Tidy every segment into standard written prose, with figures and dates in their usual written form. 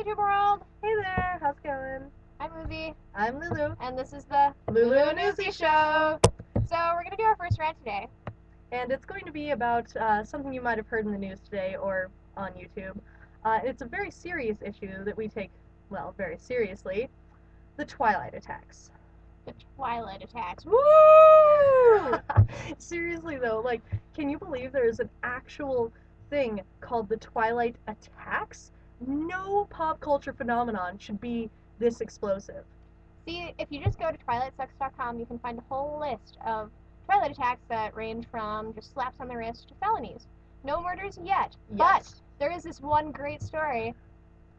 YouTube world! Hey there, how's it going? I'm Uzi, I'm Lulu. and this is the Lulu and Uzi show. So we're gonna do our first rant today. And it's going to be about something you might have heard in the news today or on YouTube. It's a very serious issue that we take, well, very seriously. The Twilight attacks. The Twilight attacks. Woo! Seriously though, like, can you believe there is an actual thing called the Twilight attacks? No pop culture phenomenon should be this explosive. See, if you just go to twilightsucks.com, you can find a whole list of Twilight attacks that range from just slaps on the wrist to felonies. No murders yet, but there is this one great story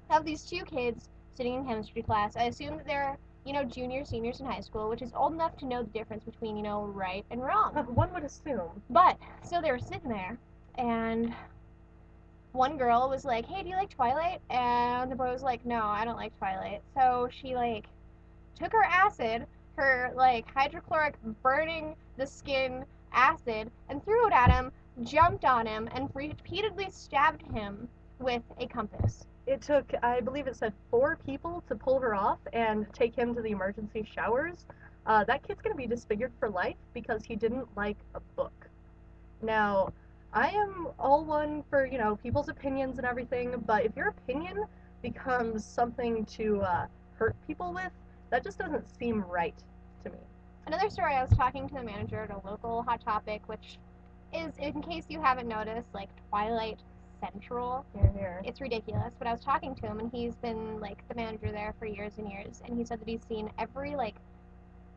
of these two kids sitting in chemistry class. I assume that they're, juniors, seniors in high school, which is old enough to know the difference between, right and wrong. One would assume. But, so they were sitting there, and one girl was like, hey, do you like Twilight? And the boy was like, no, I don't like Twilight. So she, took her acid, her, hydrochloric burning the skin acid, and threw it at him, jumped on him, and repeatedly stabbed him with a compass. It took, I believe it said 4 people to pull her off and take him to the emergency showers. That kid's going to be disfigured for life because he didn't like a book. Now, I am all one for, people's opinions and everything, but if your opinion becomes something to hurt people with, that just doesn't seem right to me. Another story, I was talking to the manager at a local Hot Topic, which is, in case you haven't noticed, Twilight Central. Here. It's ridiculous, but I was talking to him, and he's been, the manager there for years and years, and he said that he's seen every,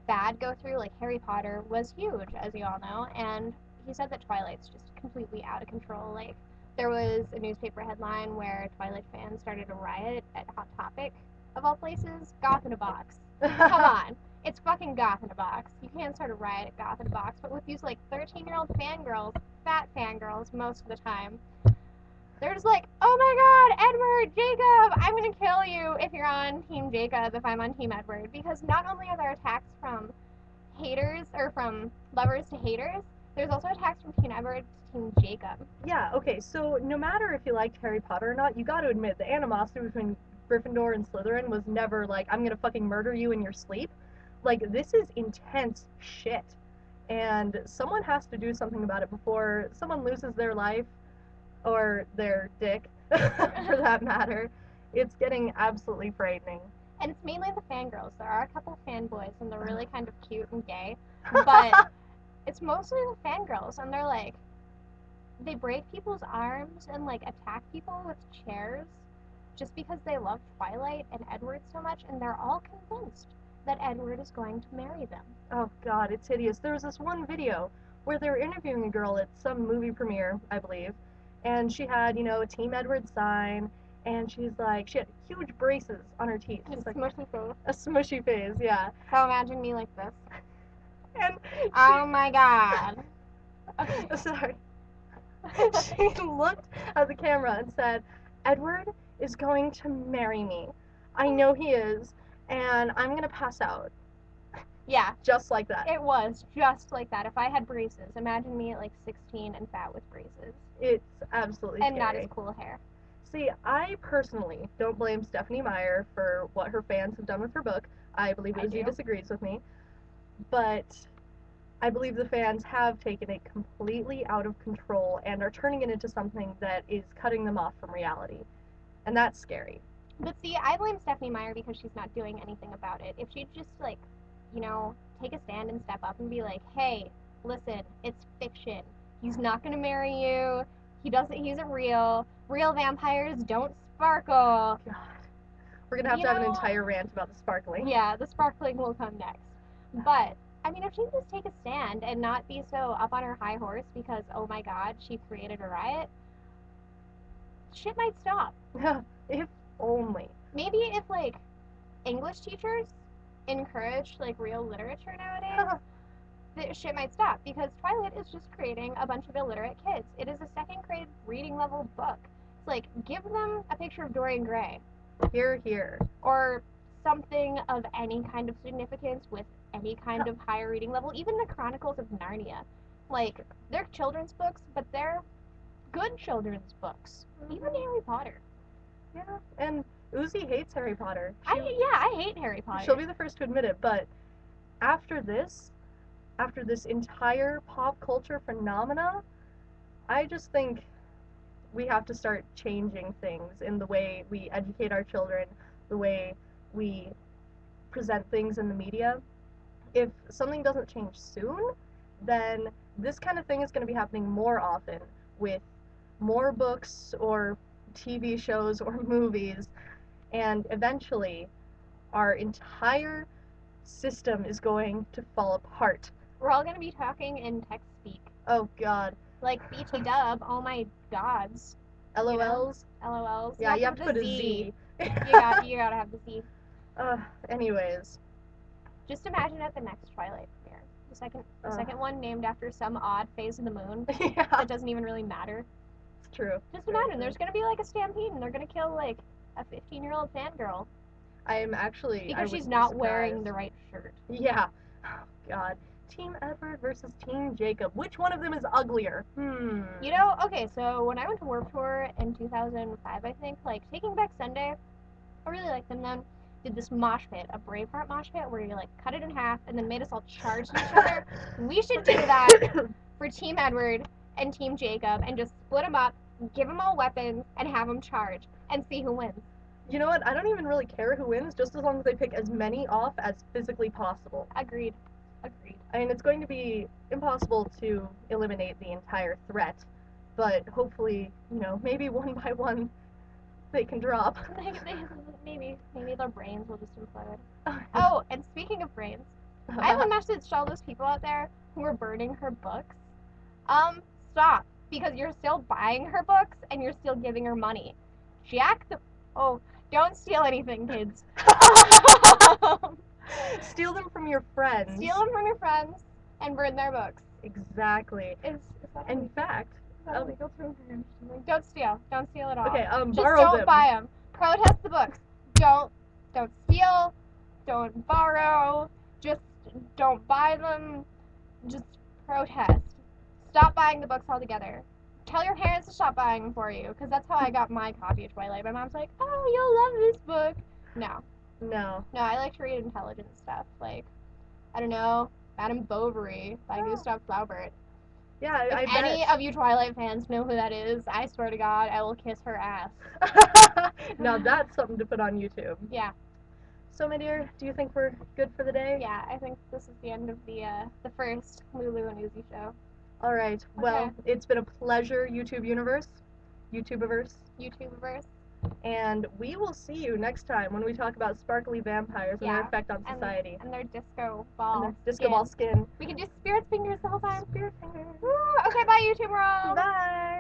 fad go through, Harry Potter was huge, as you all know, and he said that Twilight's just completely out of control. There was a newspaper headline where Twilight fans started a riot at Hot Topic, of all places, Goth in a Box. Come on. It's fucking Goth in a Box. You can't start a riot at Goth in a Box, but with these, 13-year-old fangirls, fat fangirls most of the time, they're just like, oh my god, Edward, Jacob, I'm gonna kill you if you're on Team Jacob, if I'm on Team Edward. Because not only are there attacks from haters, or from lovers to haters, there's also attacks from Team Edward to Team Jacob. Yeah, okay, so no matter if you liked Harry Potter or not, you gotta admit the animosity between Gryffindor and Slytherin was never I'm gonna fucking murder you in your sleep. This is intense shit. And someone has to do something about it before someone loses their life, or their dick, for that matter. It's getting absolutely frightening. And it's mainly the fangirls. There are a couple fanboys, and they're really kind of cute and gay, but it's mostly the fangirls, and they're they break people's arms and attack people with chairs just because they love Twilight and Edward so much, and they're all convinced that Edward is going to marry them. Oh god, it's hideous. There was this one video where they were interviewing a girl at some movie premiere, I believe, and she had, a Team Edward sign, and she had huge braces on her teeth. A smushy face. A smushy face, yeah. So imagine me like this. And oh my god. Okay. Sorry. She looked at the camera and said, Edward is going to marry me. I know he is, and I'm going to pass out. Yeah. Just like that. It was just like that. If I had braces, imagine me at 16 and fat with braces. It's absolutely and scary. Not as cool hair. See, I personally don't blame Stephenie Meyer for what her fans have done with her book. I believe Uzi disagrees with me. But I believe the fans have taken it completely out of control and are turning it into something that is cutting them off from reality. And that's scary. But see, I blame Stephenie Meyer because she's not doing anything about it. If she'd just, take a stand and step up and be like, hey, listen, it's fiction. He's not going to marry you. He isn't real. Real vampires don't sparkle. God. We're going to have an entire rant about the sparkling. Yeah, the sparkling will come next. But, if she can just take a stand and not be so up on her high horse because, oh my god, she created a riot, shit might stop. If only. Maybe if, English teachers encourage, real literature nowadays, the shit might stop, because Twilight is just creating a bunch of illiterate kids. It is a 2nd grade reading level book. It's give them a picture of Dorian Gray. Hear, hear. Or something of any kind of significance with any kind of higher reading level. Even the Chronicles of Narnia. They're children's books, but they're good children's books. Even Harry Potter. Yeah, and Uzi hates Harry Potter. I hate Harry Potter. She'll be the first to admit it, but after this, after this entire pop culture phenomena, I just think we have to start changing things in the way we educate our children, the way we present things in the media. If something doesn't change soon, then this kind of thing is going to be happening more often with more books or TV shows or movies, and eventually our entire system is going to fall apart. We're all gonna be talking in text speak. Oh god. Like BT dub, oh my gods. LOLs? LOLs. Yeah, you have to put a Z. You gotta have the Z. Anyways. Just imagine at the next Twilight premiere. The second one named after some odd phase of the moon Yeah, that doesn't even really matter. it's true. Just imagine, there's gonna be like a stampede and they're gonna kill like a 15-year-old fangirl I am actually. because she's not wearing the right shirt. Yeah. Oh, God. Team Edward versus Team Jacob. Which one of them is uglier? You know, okay, so when I went to Warped Tour in 2005, I think, like, Taking Back Sunday, I really liked them then, did this mosh pit, a Braveheart mosh pit, where you, like, cut it in half and then made us all charge each other. We should do that for Team Edward and Team Jacob and just split them up, give them all weapons, and have them charge and see who wins. You know what? I don't even really care who wins, just as long as they pick as many off as physically possible. Agreed. I mean, it's going to be impossible to eliminate the entire threat, but hopefully, maybe one by one they can drop. Maybe their brains will just implode. Oh, and speaking of brains, I have a message to all those people out there who are burning her books. Stop, because you're still buying her books and you're still giving her money. Don't steal anything, kids. Steal them from your friends. Steal them from your friends and burn their books. Exactly. In fact, don't steal. Don't steal at all. Okay, Just borrow don't them. buy them. Protest the books. Don't steal. Don't borrow. Just don't buy them. Just protest. Stop buying the books altogether. Tell your parents to stop buying them for you, because that's how I got my copy of Twilight. My mom's like, oh, you'll love this book. No, I like to read intelligent stuff, like, I don't know, Madame Bovary by Gustav Flaubert. Yeah, I If any of you Twilight fans know who that is, I swear to God, I will kiss her ass. Now that's something to put on YouTube. Yeah. So, my dear, do you think we're good for the day? Yeah, I think this is the end of the first Lulu and Uzi show. All right. Well, it's been a pleasure, YouTubeverse. And we will see you next time when we talk about sparkly vampires and their effect on society. And their disco ball Ball skin. We can do spirit fingers the whole time. Spirit fingers. Woo! Okay, bye, YouTube world. Bye.